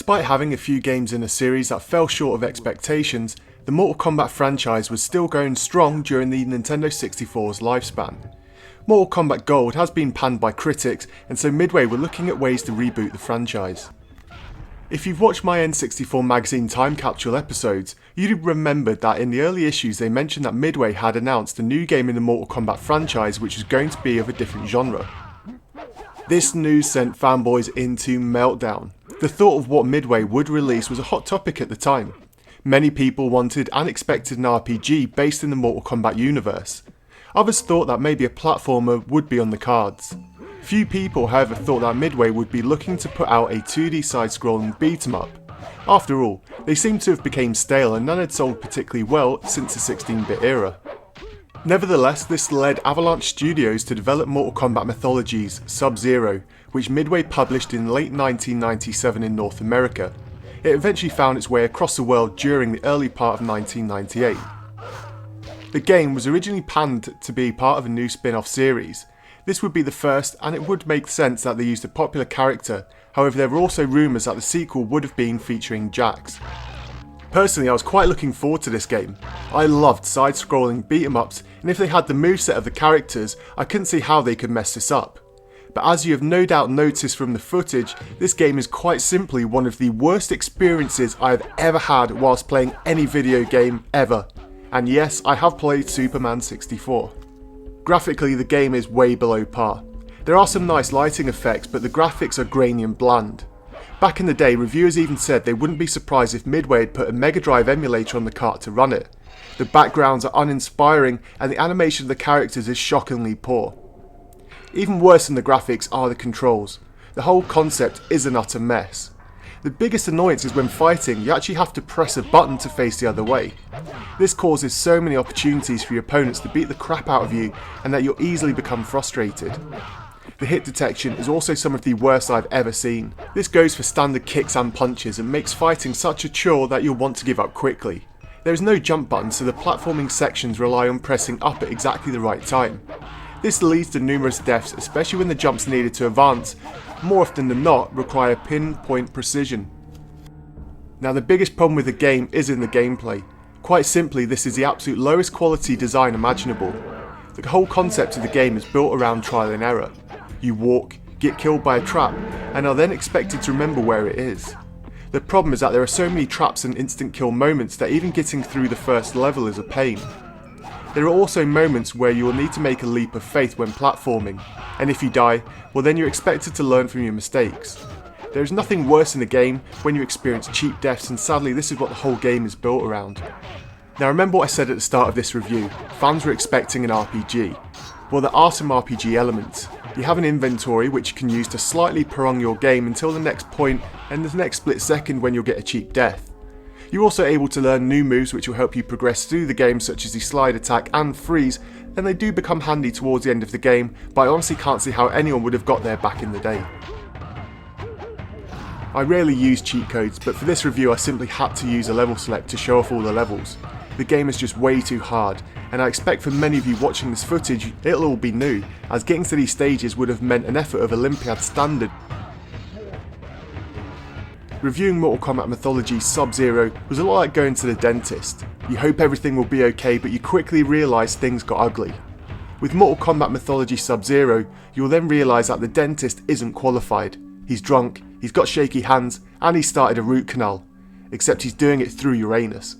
Despite having a few games in a series that fell short of expectations, the Mortal Kombat franchise was still going strong during the Nintendo 64's lifespan. Mortal Kombat Gold has been panned by critics, and so Midway were looking at ways to reboot the franchise. If you've watched my N64 magazine time capsule episodes, you'd have remembered that in the early issues they mentioned that Midway had announced a new game in the Mortal Kombat franchise which was going to be of a different genre. This news sent fanboys into meltdown. The thought of what Midway would release was a hot topic at the time. Many people wanted and expected an RPG based in the Mortal Kombat universe. Others thought that maybe a platformer would be on the cards. Few people however thought that Midway would be looking to put out a 2D side-scrolling beat-em-up. After all, they seemed to have become stale and none had sold particularly well since the 16-bit era. Nevertheless, this led Avalanche Studios to develop Mortal Kombat Mythologies Sub-Zero, which Midway published in late 1997 in North America. It eventually found its way across the world during the early part of 1998. The game was originally planned to be part of a new spin-off series. This would be the first, and it would make sense that they used a popular character. However, there were also rumours that the sequel would have been featuring Jax. Personally, I was quite looking forward to this game. I loved side-scrolling beat-em-ups, and if they had the moveset of the characters, I couldn't see how they could mess this up. But as you have no doubt noticed from the footage, this game is quite simply one of the worst experiences I have ever had whilst playing any video game ever. And yes, I have played Superman 64. Graphically, the game is way below par. There are some nice lighting effects, but the graphics are grainy and bland. Back in the day, reviewers even said they wouldn't be surprised if Midway had put a Mega Drive emulator on the cart to run it. The backgrounds are uninspiring, and the animation of the characters is shockingly poor. Even worse than the graphics are the controls. The whole concept is an utter mess. The biggest annoyance is when fighting, you actually have to press a button to face the other way. This causes so many opportunities for your opponents to beat the crap out of you, and that you'll easily become frustrated. The hit detection is also some of the worst I've ever seen. This goes for standard kicks and punches and makes fighting such a chore that you'll want to give up quickly. There is no jump button, so the platforming sections rely on pressing up at exactly the right time. This leads to numerous deaths, especially when the jumps needed to advance, more often than not, require pinpoint precision. Now, the biggest problem with the game is in the gameplay. Quite simply, this is the absolute lowest quality design imaginable. The whole concept of the game is built around trial and error. You walk, get killed by a trap, and are then expected to remember where it is. The problem is that there are so many traps and instant kill moments that even getting through the first level is a pain. There are also moments where you will need to make a leap of faith when platforming, and if you die, well then you're expected to learn from your mistakes. There is nothing worse in the game when you experience cheap deaths, and sadly this is what the whole game is built around. Now remember what I said at the start of this review, fans were expecting an RPG. Well, there are some RPG elements. You have an inventory which you can use to slightly prolong your game until the next point and the next split second when you'll get a cheap death. You're also able to learn new moves which will help you progress through the game, such as the slide attack and freeze, and they do become handy towards the end of the game, but I honestly can't see how anyone would have got there back in the day. I rarely use cheat codes, but for this review I simply had to use a level select to show off all the levels. The game is just way too hard, and I expect for many of you watching this footage it'll all be new, as getting to these stages would have meant an effort of Olympiad standard. Reviewing Mortal Kombat Mythologies Sub-Zero was a lot like going to the dentist. You hope everything will be okay, but you quickly realise things got ugly. With Mortal Kombat Mythologies Sub-Zero, you'll then realise that the dentist isn't qualified. He's drunk, he's got shaky hands, and he's started a root canal. Except he's doing it through Uranus.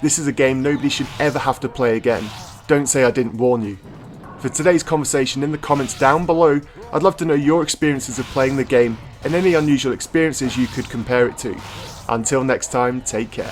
This is a game nobody should ever have to play again. Don't say I didn't warn you. For today's conversation in the comments down below, I'd love to know your experiences of playing the game and any unusual experiences you could compare it to. Until next time, take care.